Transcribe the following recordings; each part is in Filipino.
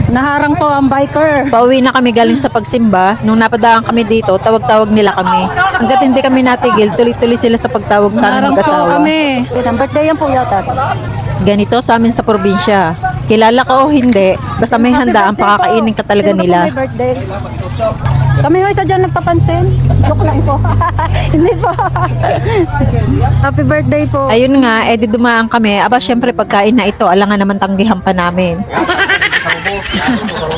Naharang po ang biker. Pauwi na kami galing sa pagsimba. Nung napadaan kami dito, tawag-tawag nila kami. Hanggat hindi kami natigil, tuloy-tuloy sila sa pagtawag sa Naharang aming po mag-asawa. kami. Ang birthday yan po yata. Ganito sa amin sa probinsya. Kilala ka o hindi, basta may handaan, pakakainin ka talaga nila. May birthday. Kami ho isa dyan nagpapansin. Joke lang po. Hindi po. Happy birthday po. Ayun nga, edi dumaan kami. Aba, syempre pagkain na ito, alangan naman tanggihan pa namin.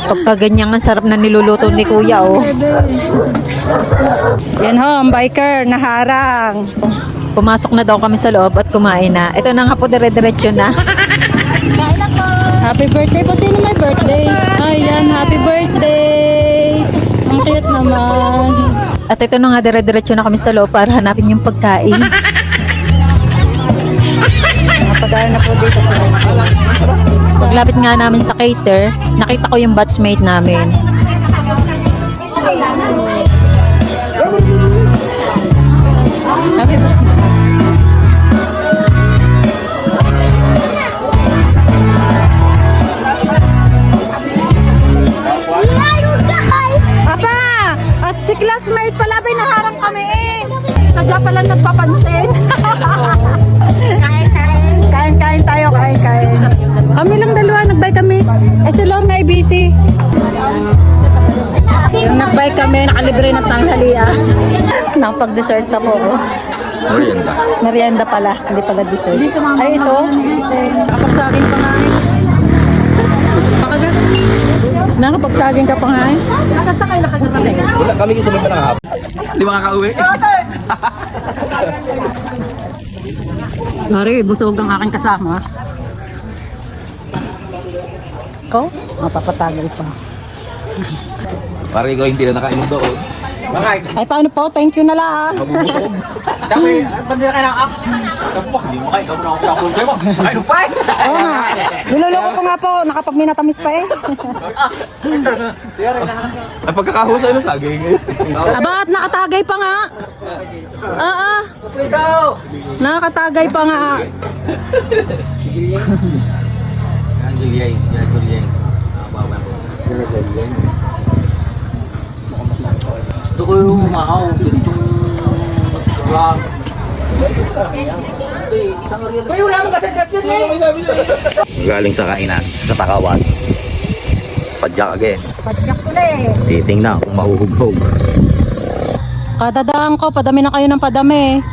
Pagka ganyan ang sarap na niluluto ni Kuya, oh. Yan ho, ang biker, naharang. Pumasok na daw kami sa loob at kumain na. Ito na nga po, dire-diretso na. Happy birthday po. Sino may birthday? Ayan, happy birthday. Ang cute naman. At ito na nga, dire-diretso na kami sa loob para hanapin yung pagkain. Napagaya na po dito sa Paglapit nga namin sa cater, nakita ko yung batchmate namin. happy birthday. Aba! At si classmate pala, naharang kami eh. Sadya pala nagpapansin. Kain tayo, kain. Kami lang dalawa, nagbay kami. Eh si Lorna ay busy. Nagbay kami, nakalibre ng tanghalian. Nakapag-dessert na po ako. Merienda. Merienda pala, hindi pala dessert. Ay, ito. Nakapagsaging pa nga eh. Nakapagsaging ka pa nga eh. Nakasakay na kagatating. Wala kami yung sabay pa ng hap. Di ba kakauwi? Mari, busog ang aking kasama. Ikaw? Mapapatagal pa. Pare ko hindi na nakainom doon. Ay, paano po? Thank you na lang. Mabubusog. Sabi, pandi na kayo ng app. Sabi po, hindi mo kayo. Sabi na ako kapul kayo mo. Kayo pa eh. Oo nga. Niloloko ko nga po, nakapagminatamis pa eh. Ay pagkakahusay na saging. Abat, nakatagay pa nga. Nakatagay pa nga. Julian. Ito ko yung umahaw. Ganitong matulog. Galing sa kainan sa Takawan. Padyak again. Padyak ulit. Titingnan kung mahuhubog. Kadadaan ko, padami na kayo ng padami.